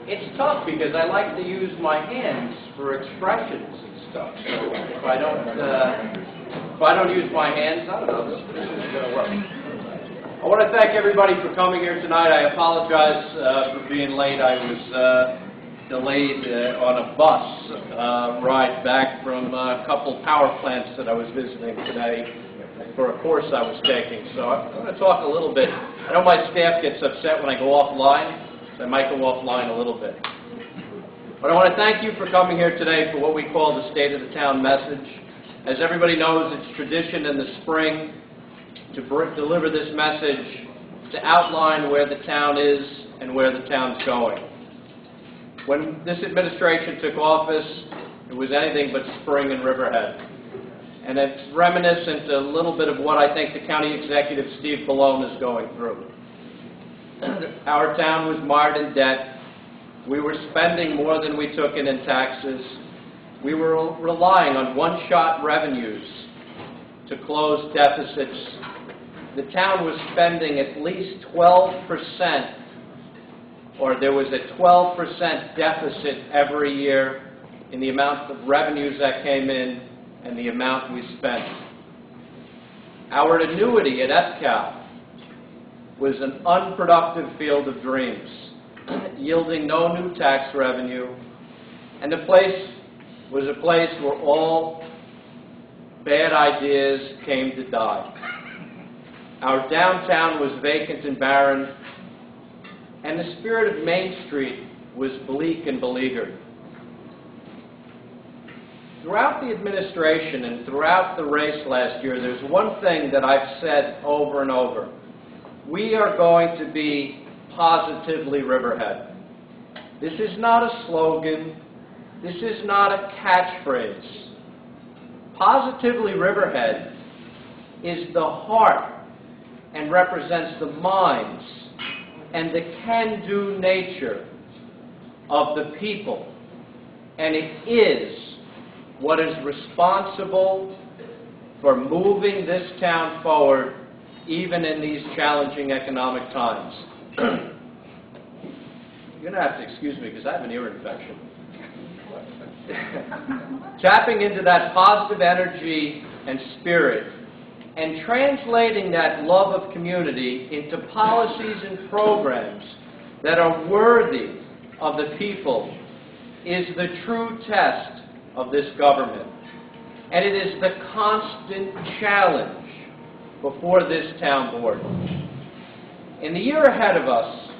It's tough because I like to use my hands for expressions and stuff. So if I don't use my hands, I don't know. This isn't going to work. I want to thank everybody for coming here tonight. I apologize for being late. I was delayed on a bus ride back from a couple power plants that I was visiting today for a course I was taking. So I'm going to talk a little bit. I know my staff gets upset when I go offline. So I might go offline a little bit. But I want to thank you for coming here today for what we call the State of the Town message. As everybody knows, it's tradition in the spring to deliver this message to outline where the town is and where the town's going. When this administration took office, it was anything but spring in Riverhead. And it's reminiscent a little bit of what I think the County Executive, Steve Ballroom, is going through. Our town was mired in debt. We were spending more than we took in taxes. We were relying on one-shot revenues to close deficits. The town was spending at least 12%, or there was a 12% deficit every year in the amount of revenues that came in and the amount we spent. Our annuity at FCAL was an unproductive field of dreams, yielding no new tax revenue, and the place was a place where all bad ideas came to die. Our downtown was vacant and barren, and the spirit of Main Street was bleak and beleaguered. Throughout the administration and throughout the race last year, there's one thing that I've said over and over. We are going to be positively Riverhead. This is not a slogan. This is not a catchphrase. Positively Riverhead is the heart and represents the minds and the can-do nature of the people. And it is what is responsible for moving this town forward even in these challenging economic times. You're going to have to excuse me because I have an ear infection. Tapping into that positive energy and spirit and translating that love of community into policies and programs that are worthy of the people is the true test of this government. And it is the constant challenge before this town board. In the year ahead of us,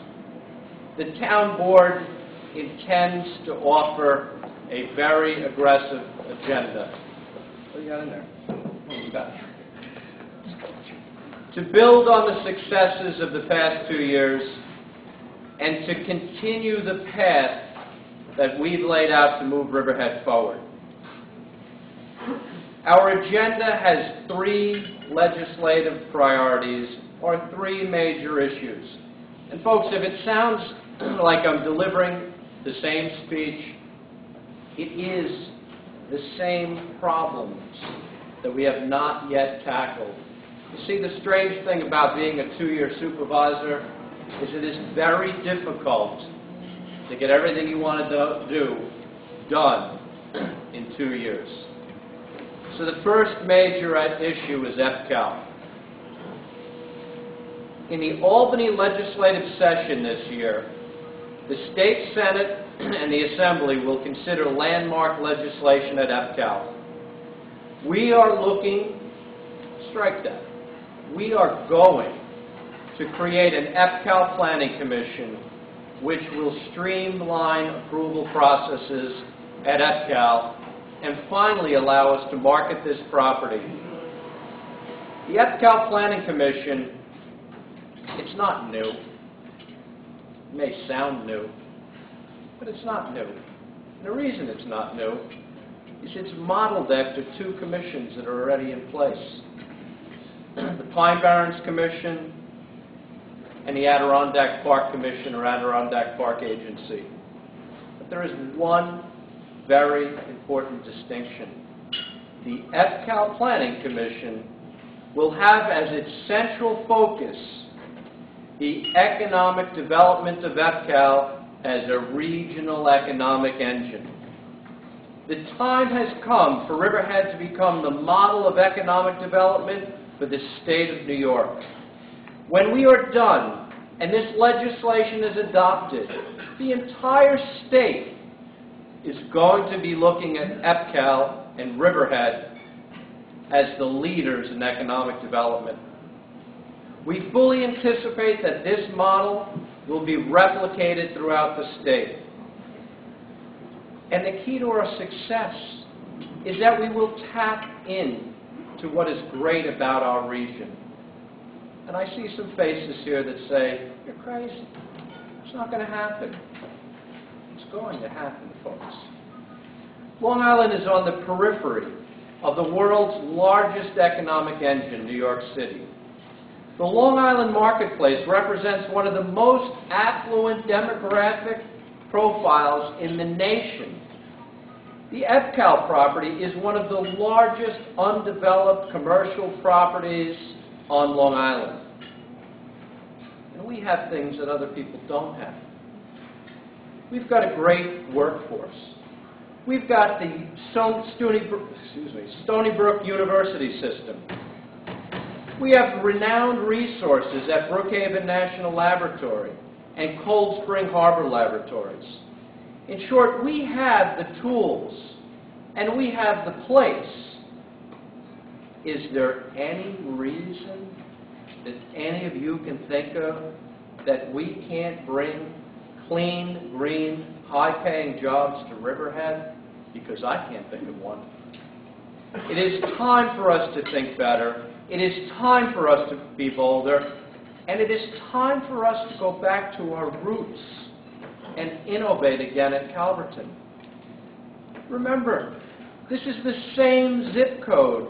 the town board intends to offer a very aggressive agenda. What do you got in there? What do you got? To build on the successes of the past 2 years and to continue the path that we've laid out to move Riverhead forward. Our agenda has 3 legislative priorities or 3 major issues. And folks, if it sounds like I'm delivering the same speech, it is the same problems that we have not yet tackled. You see, the strange thing about being a 2-year supervisor is it is very difficult to get everything you want to do done in 2 years. So the first major issue is FCAL. In the Albany legislative session this year, the State Senate and the Assembly will consider landmark legislation at FCAL. We are looking, strike that, we are going to create an FCAL Planning Commission which will streamline approval processes at FCAL and finally allow us to market this property. The FCAL Planning Commission, it's not new. It may sound new, but it's not new. And the reason it's not new is it's modeled after 2 commissions that are already in place. The Pine Barrens Commission and the Adirondack Park Commission or Adirondack Park Agency. But there is one very important distinction. The FCAL Planning Commission will have as its central focus the economic development of FCAL as a regional economic engine. The time has come for Riverhead to become the model of economic development for the state of New York. When we are done and this legislation is adopted, the entire state is going to be looking at EPCAL and Riverhead as the leaders in economic development. We fully anticipate that this model will be replicated throughout the state. And the key to our success is that we will tap in to what is great about our region. And I see some faces here that say, "You're crazy. It's not going to happen." It's going to happen, folks. Long Island is on the periphery of the world's largest economic engine, New York City. The Long Island marketplace represents one of the most affluent demographic profiles in the nation. The EPCAL property is one of the largest undeveloped commercial properties on Long Island. And we have things that other people don't have. We've got a great workforce. We've got the Stony Brook University system. We have renowned resources at Brookhaven National Laboratory and Cold Spring Harbor Laboratories. In short, we have the tools and we have the place. Is there any reason that any of you can think of that we can't bring clean, green, high-paying jobs to Riverhead? Because I can't think of one. It is time for us to think better. It is time for us to be bolder. And it is time for us to go back to our roots and innovate again at Calverton. Remember, this is the same zip code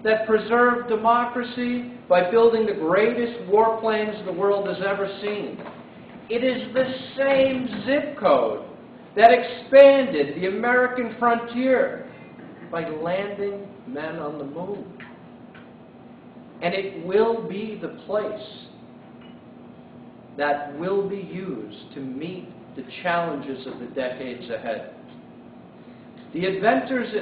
that preserved democracy by building the greatest warplanes the world has ever seen. It is the same zip code that expanded the American frontier by landing men on the moon. And it will be the place that will be used to meet the challenges of the decades ahead. The inventors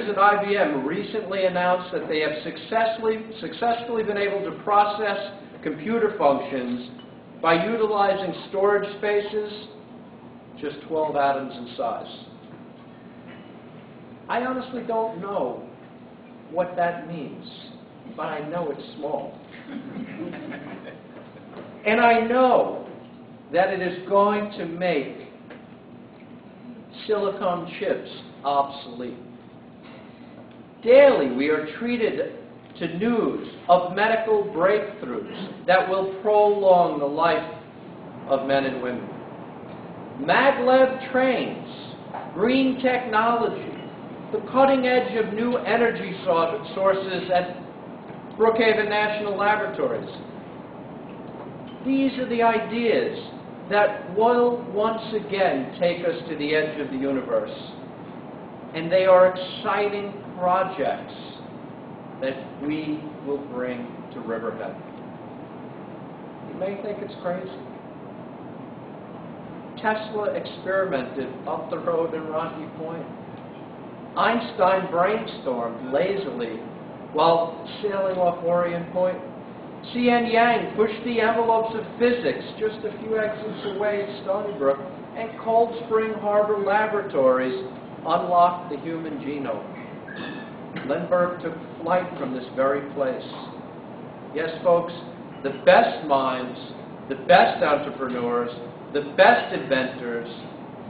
at IBM recently announced that they have successfully been able to process computer functions by utilizing storage spaces just 12 atoms in size. I honestly don't know what that means, but I know it's small. And I know that it is going to make silicon chips obsolete. Daily, we are treated to news of medical breakthroughs that will prolong the life of men and women. Maglev trains, green technology, the cutting edge of new energy sources at Brookhaven National Laboratories. These are the ideas that will once again take us to the edge of the universe. And they are exciting projects that we will bring to Riverhead. You may think it's crazy. Tesla experimented up the road in Rocky Point. Einstein brainstormed lazily while sailing off Orient Point. C.N. Yang pushed the envelopes of physics just a few exits away at Stony Brook, and Cold Spring Harbor Laboratories unlocked the human genome. Lindbergh took flight from this very place. Yes, folks, the best minds, the best entrepreneurs, the best inventors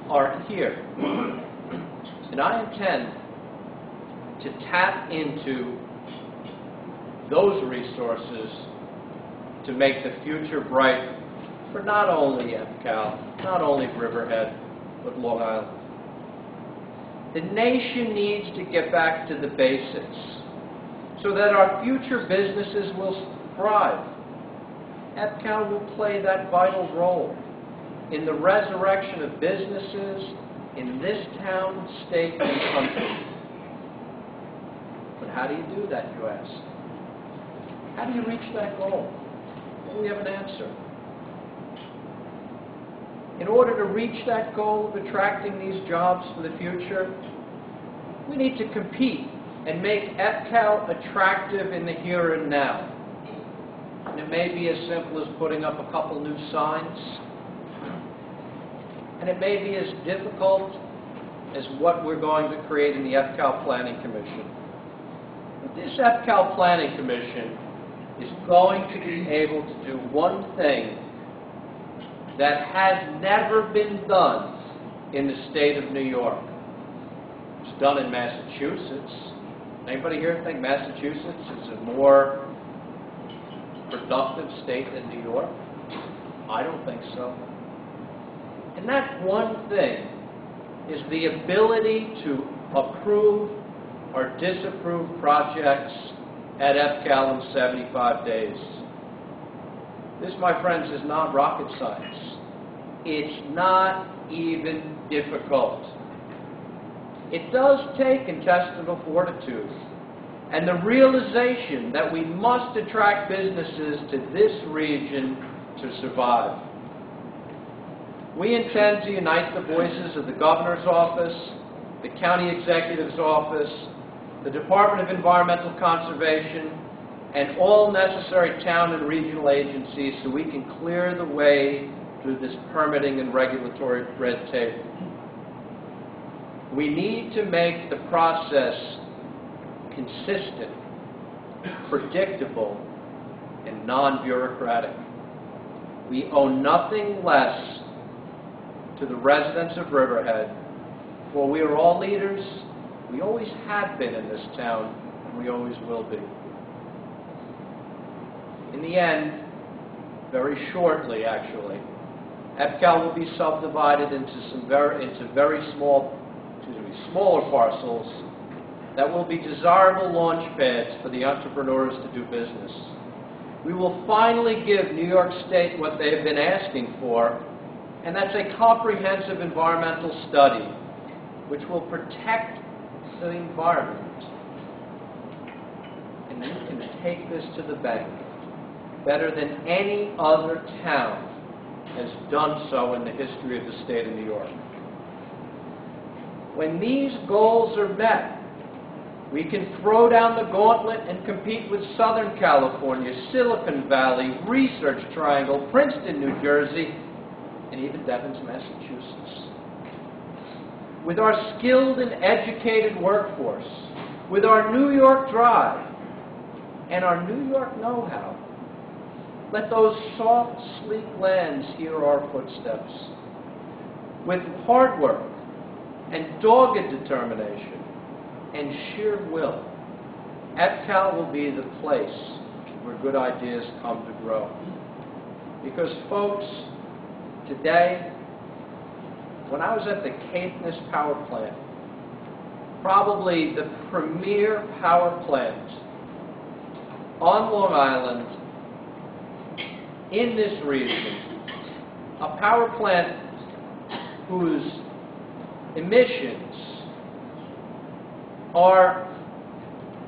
are here. And I intend to tap into those resources to make the future bright for not only EPCAL, not only Riverhead, but Long Island. The nation needs to get back to the basics so that our future businesses will thrive. EPCAL will play that vital role in the resurrection of businesses in this town, state, and country. But how do you do that, you ask? How do you reach that goal? Well, we have an answer. in order to reach that goal of attracting these jobs for the future, we need to compete and make EPCAL attractive in the here and now. And it may be as simple as putting up a couple new signs, and it may be as difficult as what we're going to create in the EPCAL Planning Commission. But this EPCAL Planning Commission is going to be able to do one thing that has never been done in the state of New York. It's done in Massachusetts. Anybody here think Massachusetts is a more productive state than New York? I don't think so. And that one thing is the ability to approve or disapprove projects at EPCAL in 75 days. This, my friends, is not rocket science. It's not even difficult. It does take intestinal fortitude and the realization that we must attract businesses to this region to survive. We intend to unite the voices of the Governor's Office, the County Executive's Office, the Department of Environmental Conservation, and all necessary town and regional agencies so we can clear the way through this permitting and regulatory red tape. We need to make the process consistent, predictable, and non-bureaucratic. We owe nothing less to the residents of Riverhead, for we are all leaders. We always have been in this town, and we always will be. In the end, very shortly actually, EPCAL will be subdivided into very smaller parcels that will be desirable launch pads for the entrepreneurs to do business. We will finally give New York State what they have been asking for, and that's a comprehensive environmental study which will protect the environment. And you can take this to the bank better than any other town has done so in the history of the state of New York. When these goals are met, we can throw down the gauntlet and compete with Southern California, Silicon Valley, Research Triangle, Princeton, New Jersey, and even Devens, Massachusetts. With our skilled and educated workforce, with our New York drive, and our New York know-how, let those soft, sleek lands hear our footsteps. With hard work and dogged determination and sheer will, EPCAL will be the place where good ideas come to grow. Because, folks, today, when I was at the Caithness Power Plant, probably the premier power plant on Long Island, in this region, a power plant whose emissions are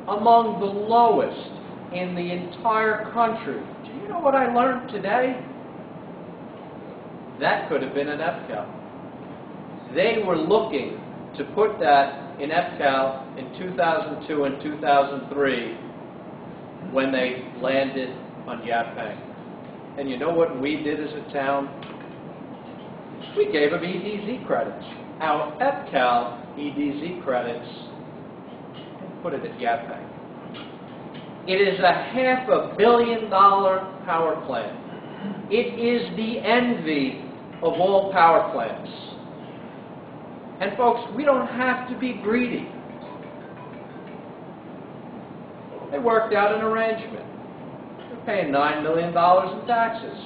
among the lowest in the entire country. Do you know what I learned today? That could have been an EPCAL. They were looking to put that in EPCAL in 2002 and 2003 when they landed on Yaphank. And you know what we did as a town? We gave them EDZ credits. Our EPCAL EDZ credits, and put it at Yaphank. It is a $500 million power plant. It is the envy of all power plants. And folks, we don't have to be greedy. They worked out an arrangement. They're paying $9 million in taxes.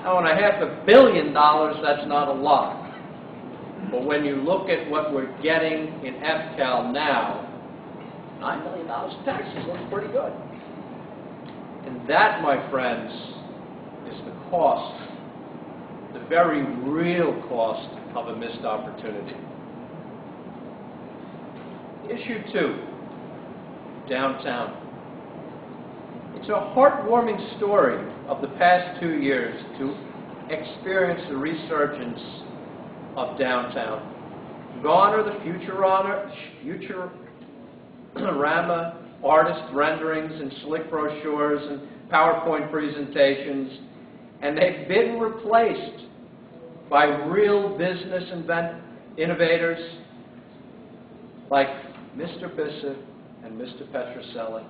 Now, on $500 million, that's not a lot. But when you look at what we're getting in EPCAL now, $9 million in taxes looks pretty good. And that, my friends, is the cost, the very real cost of a missed opportunity. Issue 2, downtown. It's a heartwarming story of the past 2 years to experienced the resurgence of downtown. Gone are the Futurama artist renderings and slick brochures and PowerPoint presentations, and they've been replaced by real business innovators like Mr. Bissett and Mr. Petroselli,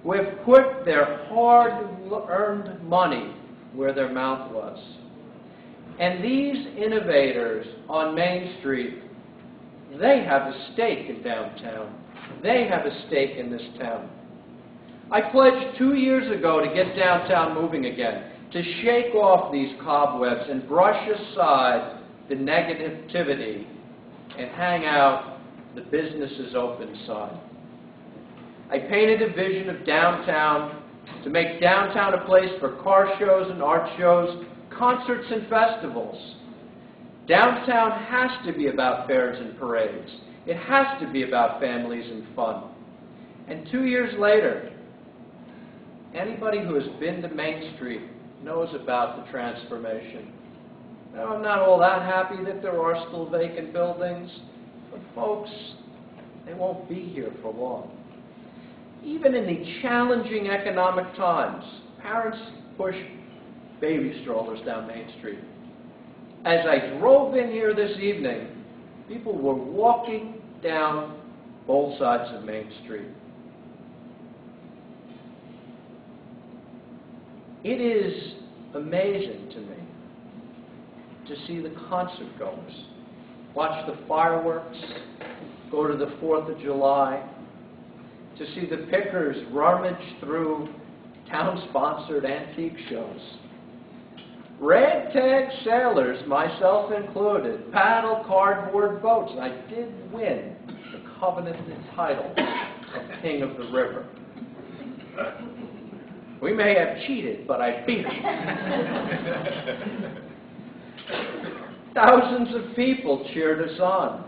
who have put their hard-earned money where their mouth was. And these innovators on Main Street, they have a stake in downtown. They have a stake in this town. I pledged 2 years ago to get downtown moving again, to shake off these cobwebs and brush aside the negativity and hang out the businesses open side. I painted a vision of downtown to make downtown a place for car shows and art shows, concerts and festivals. Downtown has to be about fairs and parades. It has to be about families and fun. And 2 years later, anybody who has been to Main Street knows about the transformation. Now, I'm not all that happy that there are still vacant buildings, but folks, they won't be here for long. Even in the challenging economic times, parents push baby strollers down Main Street. As I drove in here this evening, people were walking down both sides of Main Street. It is amazing to me to see the concert goers watch the fireworks, go to the 4th of July, to see the pickers rummage through town-sponsored antique shows. Ragtag sailors, myself included, paddle cardboard boats. I did win the covenanted title of King of the River. We may have cheated, but I beat them. Thousands of people cheered us on.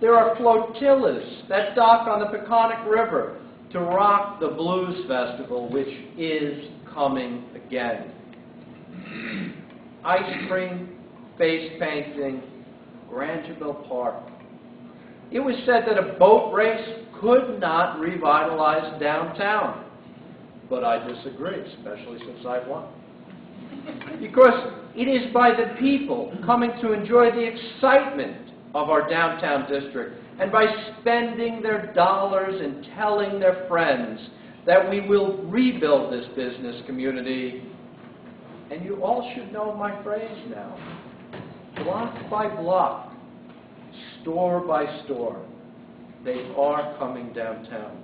There are flotillas that dock on the Peconic River to rock the Blues Festival, which is coming again. Ice cream, face painting, Grangeville Park. It was said that a boat race could not revitalize downtown. But I disagree, especially since I won. Because it is by the people coming to enjoy the excitement of our downtown district and by spending their dollars and telling their friends that we will rebuild this business community. And you all should know my phrase now. Block by block, store by store, they are coming downtown.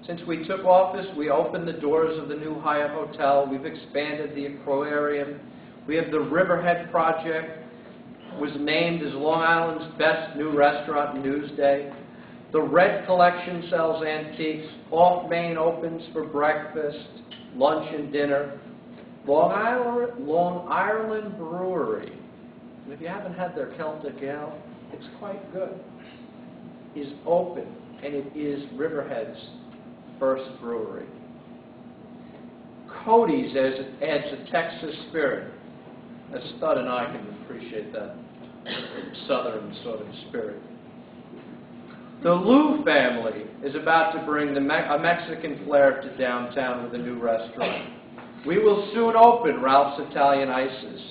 Since we took office, we opened the doors of the new Hyatt Hotel. We've expanded the aquarium. We have the Riverhead project. Was named as Long Island's best new restaurant in Newsday. The Red Collection sells antiques. Off Main opens for breakfast, lunch, and dinner. Long Ireland Brewery, and if you haven't had their Celtic Ale, it's quite good, is open, and it is Riverhead's first brewery. Cody's adds a Texas spirit. As Stud and I can appreciate that southern sort of spirit. The Lou family is about to bring a Mexican flair to downtown with a new restaurant. We will soon open Ralph's Italian Ices.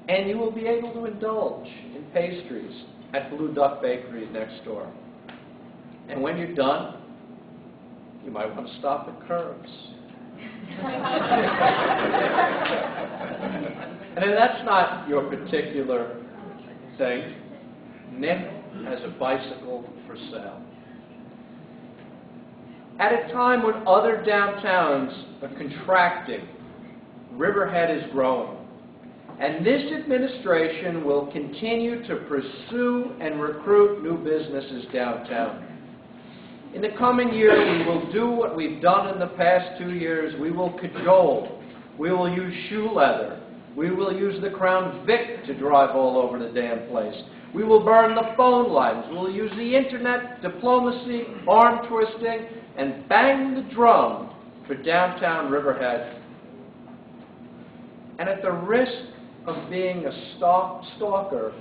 And you will be able to indulge in pastries at Blue Duck Bakery next door. And when you're done, you might want to stop at Curbs. And if that's not your particular thing, Nick has a bicycle for sale. At a time when other downtowns are contracting, Riverhead is growing. And this administration will continue to pursue and recruit new businesses downtown. In the coming year, we will do what we've done in the past 2 years. We will cajole. We will use shoe leather. We will use the Crown Vic to drive all over the damn place. We will burn the phone lines. We will use the internet, diplomacy, arm twisting, and bang the drum for downtown Riverhead. And at the risk of being a stalker,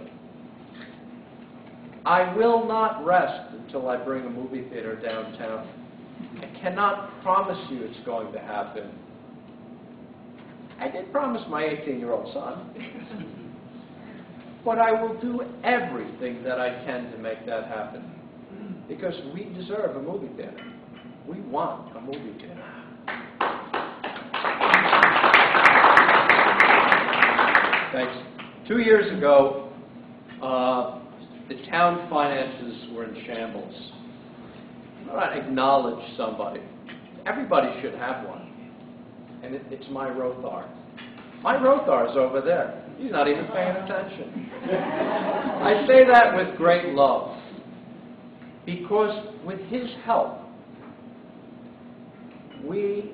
I will not rest until I bring a movie theater downtown. I cannot promise you it's going to happen. I did promise my 18-year-old son. But I will do everything that I can to make that happen. Because we deserve a movie theater. We want a movie theater. Thanks. 2 years ago, the town finances were in shambles. I want to acknowledge somebody. Everybody should have one. And it's my Rothar. My Rothar's over there. He's not even paying attention. I say that with great love. Because with his help, we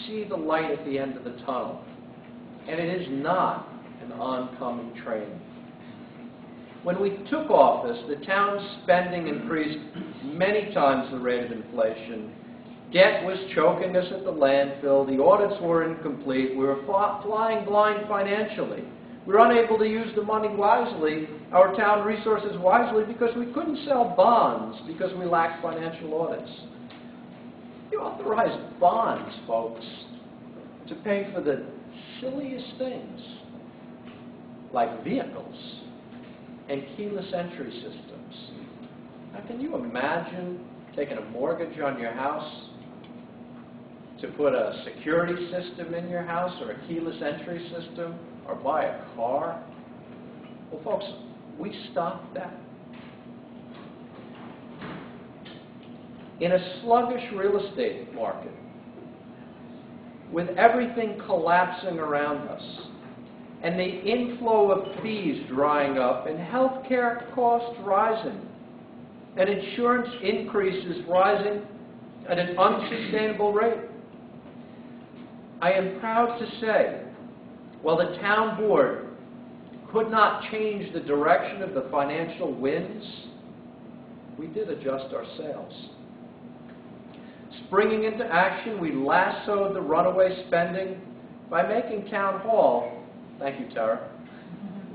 see the light at the end of the tunnel. And it is not an oncoming train. When we took office, the town's spending increased many times the rate of inflation. Debt was choking us at the landfill. The audits were incomplete. We were flying blind financially. We were unable to use the money wisely, our town resources wisely, because we couldn't sell bonds because we lacked financial audits. You authorized bonds, folks, to pay for the silliest things, like vehicles and keyless entry systems. Now, can you imagine taking a mortgage on your house to put a security system in your house or a keyless entry system or buy a car? Well, folks, we stopped that. In a sluggish real estate market, with everything collapsing around us, and the inflow of fees drying up, and health care costs rising, and insurance increases rising at an unsustainable rate, I am proud to say, while the town board could not change the direction of the financial winds, we did adjust our sails. Springing into action, we lassoed the runaway spending by making Town Hall, thank you, Tara,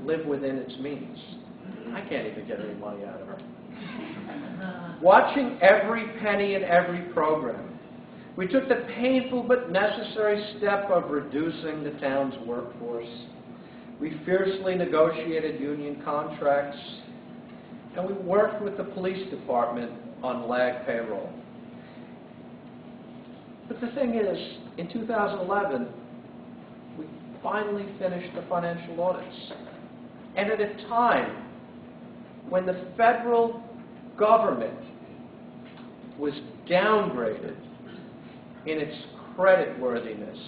live within its means. I can't even get any money out of her. Watching every penny in every program, we took the painful but necessary step of reducing the town's workforce. We fiercely negotiated union contracts, and we worked with the police department on lag payroll. But the thing is, in 2011, we finally finished the financial audits. And at a time when the federal government was downgraded in its creditworthiness,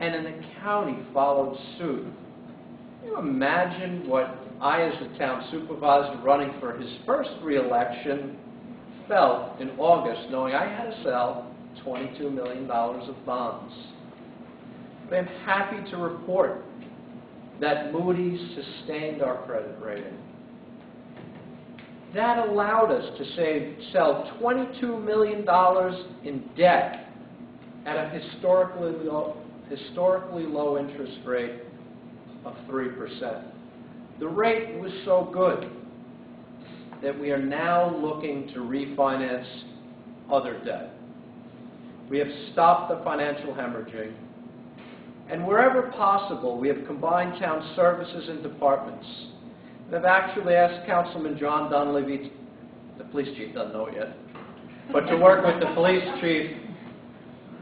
and then the county followed suit. Can you imagine what I, as the town supervisor running for his first re-election, felt in August knowing I had to sell $22 million of bonds? But I'm happy to report that Moody's sustained our credit rating. That allowed us to sell $22 million in debt at a historically low interest rate of 3%. The rate was so good that we are now looking to refinance other debt. We have stopped the financial hemorrhaging, and wherever possible, we have combined town services and departments. And I've actually asked Councilman John Dunleavy, the police chief doesn't know it yet, but to work with the police chief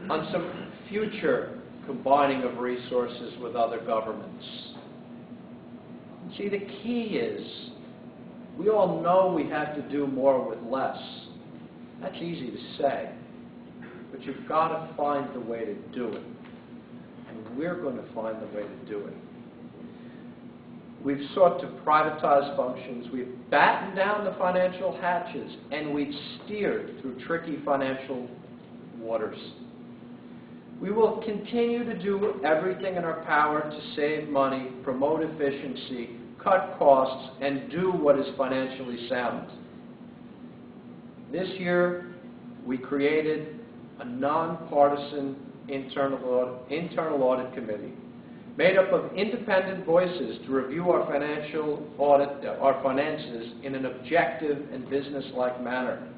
on some future combining of resources with other governments. See, the key is, we all know we have to do more with less. That's easy to say, but you've got to find the way to do it. And we're going to find the way to do it. We've sought to privatize functions, we've battened down the financial hatches, and we've steered through tricky financial waters. We will continue to do everything in our power to save money, promote efficiency, cut costs, and do what is financially sound. This year, we created a nonpartisan internal audit committee made up of independent voices to review our finances in an objective and business-like manner.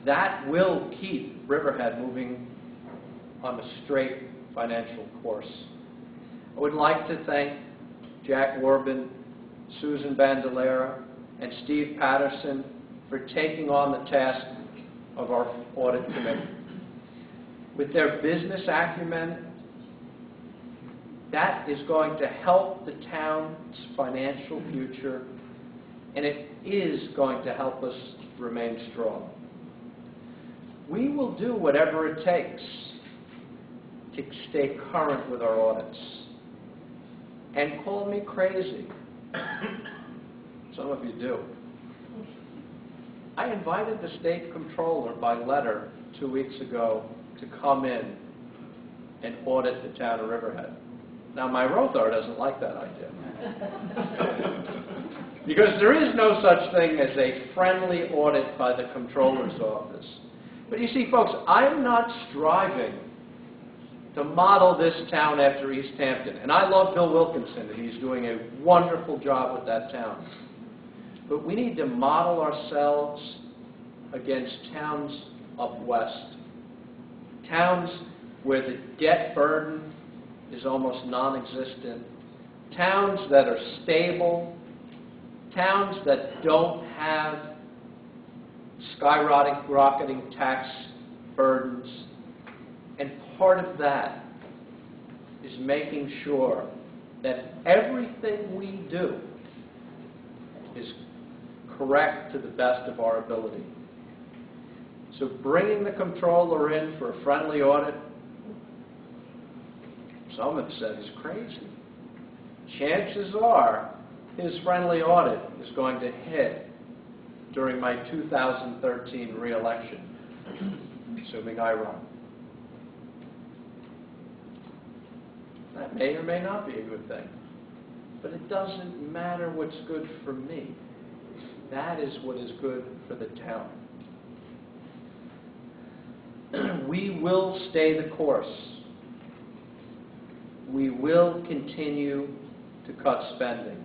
That will keep Riverhead moving on a straight financial course. I would like to thank Jack Warbin, Susan Bandolera, and Steve Patterson for taking on the task of our audit committee. With their business acumen, that is going to help the town's financial future, and it is going to help us remain strong. We will do whatever it takes to stay current with our audits. And call me crazy. Some of you do. I invited the state comptroller by letter 2 weeks ago to come in and audit the town of Riverhead. Now, my Rothar doesn't like that idea. Because there is no such thing as a friendly audit by the comptroller's office. But you see, folks, I'm not striving to model this town after East Hampton. And I love Bill Wilkinson, and he's doing a wonderful job with that town. But we need to model ourselves against towns up west. Towns where the debt burden is almost non-existent. Towns that are stable. Towns that don't have skyrocketing tax burdens. And part of that is making sure that everything we do is correct to the best of our ability. So bringing the comptroller in for a friendly audit, some have said is crazy. Chances are his friendly audit is going to hit during my 2013 re-election, assuming I run. That may or may not be a good thing. But it doesn't matter what's good for me. That is what is good for the town. We will stay the course. We will continue to cut spending.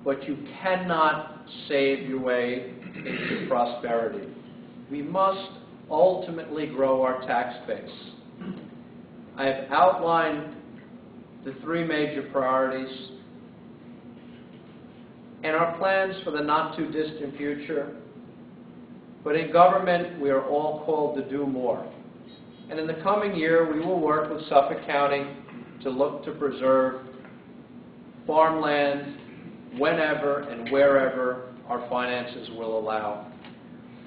But you cannot save your way into prosperity. We must ultimately grow our tax base. I have outlined the 3 major priorities and our plans for the not-too-distant future. But in government, we are all called to do more. And in the coming year, we will work with Suffolk County to look to preserve farmland whenever and wherever our finances will allow.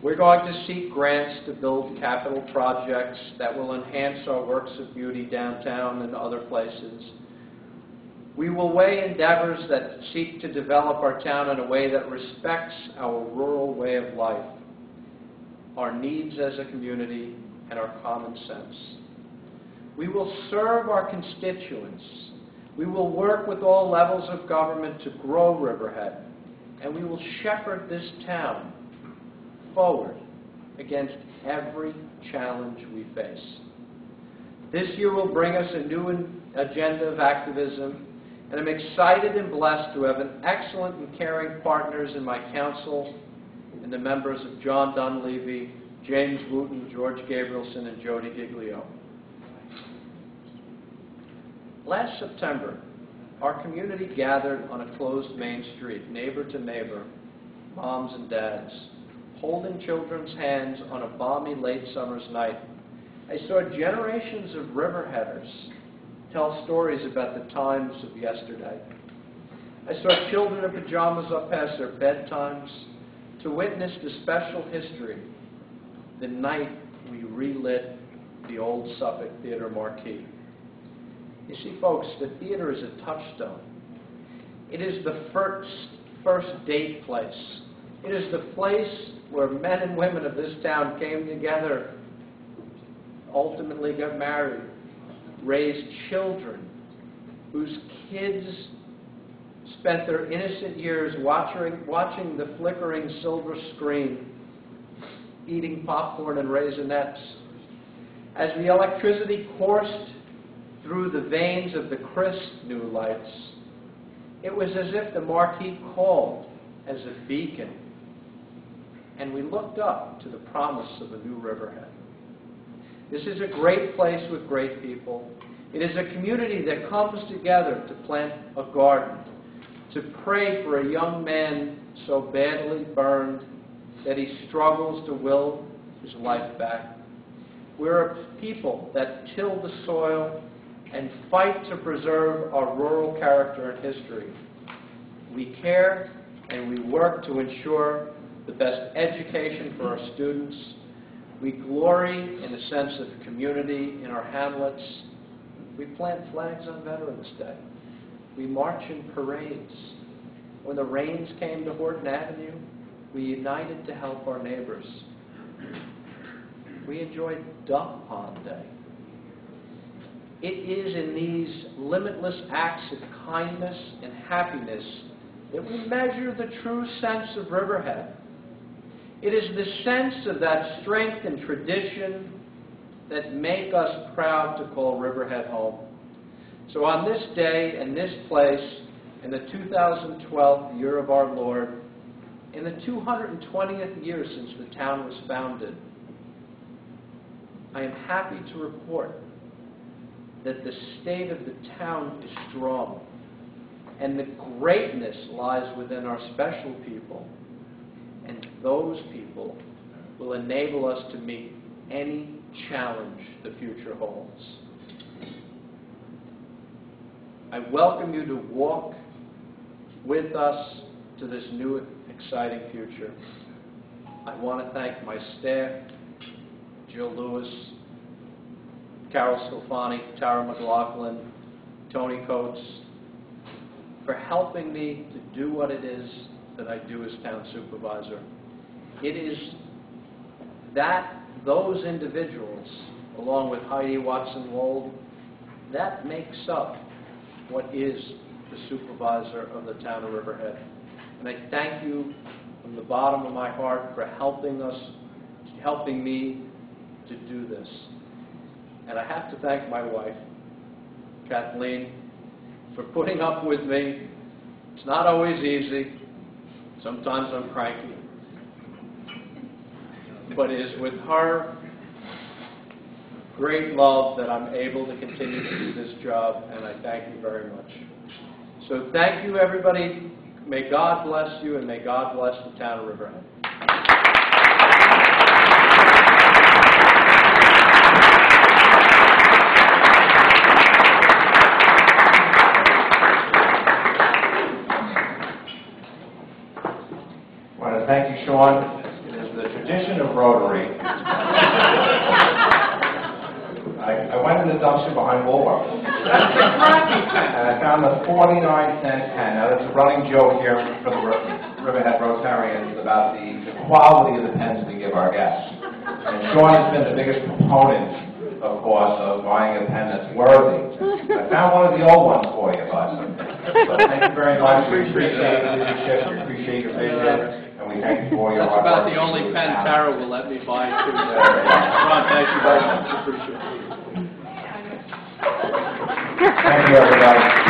We're going to seek grants to build capital projects that will enhance our works of beauty downtown and other places. We will weigh endeavors that seek to develop our town in a way that respects our rural way of life, our needs as a community, and our common sense. We will serve our constituents. We will work with all levels of government to grow Riverhead, and we will shepherd this town forward against every challenge we face. This year will bring us a new agenda of activism, and I'm excited and blessed to have an excellent and caring partners in my council and the members of John Dunleavy, James Wooten, George Gabrielson, and Jody Giglio. Last September, our community gathered on a closed main street, neighbor to neighbor, moms and dads, holding children's hands on a balmy late summer's night. I saw generations of Riverheaders tell stories about the times of yesterday. I saw children in pajamas up past their bedtimes to witness the special history, the night we relit the old Suffolk Theater marquee. You see, folks, the theater is a touchstone. It is the first date place. It is the place where men and women of this town came together, ultimately got married, raised children, whose kids spent their innocent years watching the flickering silver screen, eating popcorn and Raisinets. As the electricity coursed through the veins of the crisp new lights, it was as if the marquee called as a beacon, and we looked up to the promise of a new Riverhead. This is a great place with great people. It is a community that comes together to plant a garden, to pray for a young man so badly burned that he struggles to will his life back. We're a people that till the soil and fight to preserve our rural character and history. We care and we work to ensure the best education for our students. We glory in a sense of community in our hamlets. We plant flags on Veterans Day. We march in parades. When the rains came to Horton Avenue, we united to help our neighbors. We enjoyed Duck Pond Day. It is in these limitless acts of kindness and happiness that we measure the true sense of Riverhead. It is the sense of that strength and tradition that make us proud to call Riverhead home. So on this day and this place, in the 2012 year of our Lord, in the 220th year since the town was founded, I am happy to report that the state of the town is strong, and the greatness lies within our special people, and those people will enable us to meet any challenge the future holds. I welcome you to walk with us to this new exciting future. I want to thank my staff, Jill Lewis, Carol Scalfani, Tara McLaughlin, Tony Coates, for helping me to do what it is that I do as town supervisor. It is those individuals, along with Heidi Watson-Wold, that makes up what is the supervisor of the town of Riverhead. And I thank you from the bottom of my heart for helping me to do this. And I have to thank my wife, Kathleen, for putting up with me. It's not always easy. Sometimes I'm cranky. But it is with her great love that I'm able to continue to do this job, and I thank you very much. So thank you, everybody. May God bless you, and may God bless the town of Riverhead. I want to thank you, Sean. It is the tradition of Rotary. I went to the dumpster behind Woolworths, and I found a 49-cent pen. Now, there's a running joke here for the Riverhead Rotarians about the quality of the pens we give our guests. And Sean has been the biggest proponent, of course, of buying a pen that's worthy. I found one of the old ones for you, bud. So thank you very much. We appreciate your leadership. We appreciate your vision. And we thank you for your hard work. That's about the only pen Tara will let me buy, too. Ron, thank you very much. Appreciate it. Thank you, everybody.